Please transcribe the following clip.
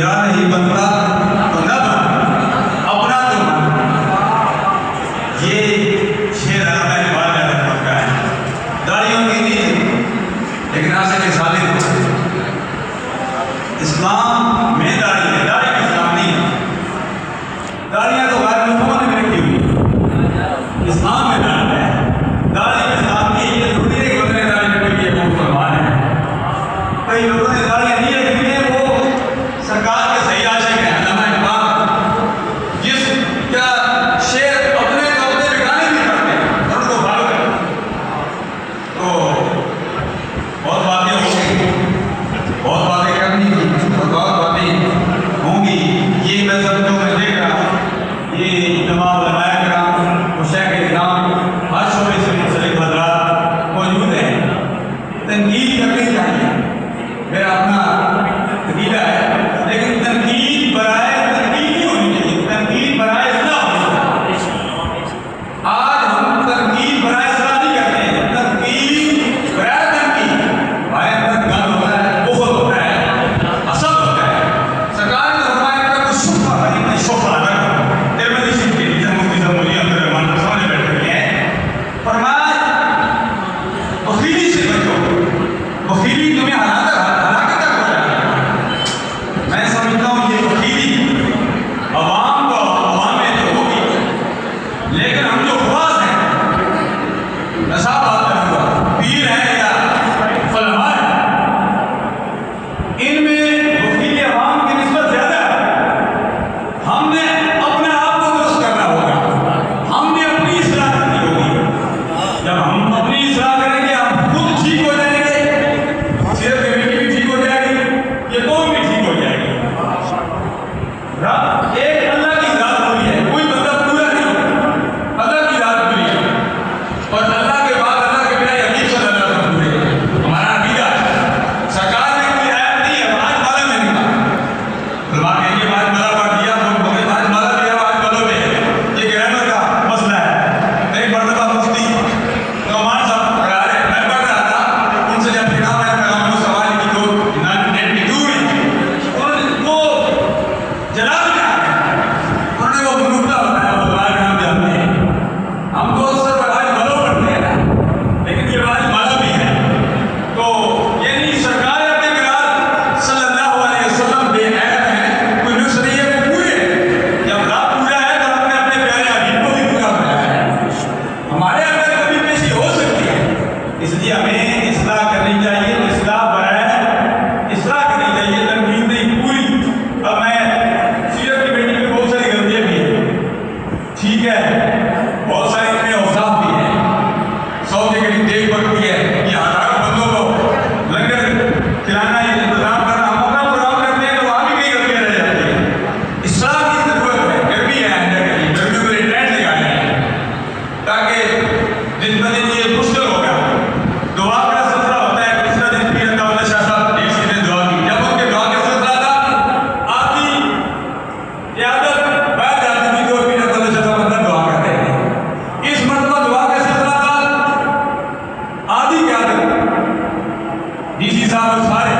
मेरा नहीं बनता तो न बन, अपना तो बन। ये शेर अल्लाह इकबाल ने रखा है। दाढ़ियों की नहीं थी, लेकिन आशिक़ सालिक इस्लाम में दाढ़ी है, दाढ़ी का इस्लाम नहीं है। दाढ़ियाँ तो गैर मुसलमानों ने रखी हुई, इस्लाम में दाढ़ी है। दाढ़ी का इस्लाम की ये जरूरी है कि बंदे दाढ़ी रखी है वो मुसलमान है। कई लोगों ने दाढ़ियाँ नहीं रखी है, वो सरकार के सही आशिक़ हैं। अल्लामा इकबाल जिसका शेर अपने को अपने बिगाने भी करते हैं और उनको फॉलो करते हैं। तो बहुत बातें होंगी, बहुत बातें करनी थी और बहुत बातें होंगी। ये मैं सब जो मैं देख रहा हूँ, ये तमाम उलमाए किराम, मुशैख़ किराम, हर शोबे से मुंसलिक हज़रात मौजूद हैं। तनकीद करनी चाहिए, मेरा अपना अक़ीदा है, लेकिन तनकीद बराए तनकीद नहीं होनी चाहिए, तनकीद बराए इस्लाह होनी चाहिए। आज हम तनकीद बराए इस्लाह नहीं करते हैं, तनकीद बराए तनकीद। हमारे अंदर गम होता है, बुग़्ज़ होता है, हसद होता है। सरकार ने फरमाया कि कुछ शुफ़ा है, इतनी शुफ़ा ना करो। तिरमिज़ी शरीफ के नीचे मुफ्ती साहब मौलवी अब्दुर्रहमान सामने बैठे हुए हैं, फरमाया बख़ीली से बचो, बख़ीली तुम्हें हलाकत तक हो जाएगी। मैं समझता हूँ ये बख़ीली अवाम को अवाम में तो होगी, लेकिन हम जो ख़वास हैं, ऐसा बात करूँगा, पीर हैं या फलमा हैं, इनमें बख़ीली अवाम की निस्बत ज़्यादा है। हमने अपने आप को दुरुस्त करना होगा, हमने अपनी इस्लाह करनी होगी। जब हम अपनी इस्लाह करेंगे, हम खुद ठीक हो जाएंगे, सेहत कमेटी भी ठीक हो जाएगी, ये कौम भी ठीक हो जाएगी। एक अल्लाह की ज़ात पूरी है, कोई बंदा पूरा नहीं है, अल्लाह की ज़ात पूरी है। और अल्लाह के बाद अल्लाह के बिना हबीब सल्लल्लाहु अलैहि वसल्लम पूरे हैं। हमारा अक़ीदा है। सरकार ने कोई आयत नहीं है, आज माला में नहीं कहा, उलमा कहेंगे आज माला पढ़ दिया, लोग बोले आज माला दिया, आज मालों में है। ये ग्रामर का मसला है। एक मरतबा मुफ्ती नौमान साहब पढ़ा रहे, मैं पढ़ रहा था, उनसे जब किताब है पैगाम सवाल की दो 92 में वो जलाल में आ गए। उन्होंने वो नुक्ता बताया, वो आज हम जानते हैं, हम तो अक्सर आज मालों पढ़ते हैं, लेकिन ये आज माला भी है। तो यानी सरकार अपने गिराज सल्लल्लाहु अलैहि वसल्लम बेऐब है, कोई नुक्स नहीं है, वो पूरे हैं। जब रात पूरा है तो हमने अपने प्यारे हबीब को भी पूरा बनाया है। हमारे अंदर कभी पेशी हो सकती है, इसलिए हमें इस्लाह करनी चाहिए, इस्लाह बराए इस्लाह करनी चाहिए, तनकीद नहीं पूरी। अब मैं सीरत की बेटी में बहुत सारी गलतियाँ भी हैं, ठीक है, बहुत सारे इतने औसाफ भी हैं, 100 के करीब देख पड़ती है, ये हज़ारों बंदों को लंगर खिलाना, ये इंतजाम करना, हम अपना प्रोग्राम करते हैं तो वहाँ भी कई गलतियाँ रह जाती हैं। इस्लाह की ज़रूरत है, गर्मी है अंदर के लिए, गर्मियों के लिए टेंट लगाने हैं ताकि दिन ब दिन ये मुश्किल होगा। दुआ का सिलसिला होता है, दूसरा दिन पीर अता शाह साहब एक सीधे दुआ की, जब उनके दुआ का सिलसिला था, आधी क़यादत बैठ जाती थी तो पीर अता शाह साहब अंदर दुआ करते थे। इस मरतबा दुआ का सिलसिला था, आधी क़यादत डीसी साहब सारे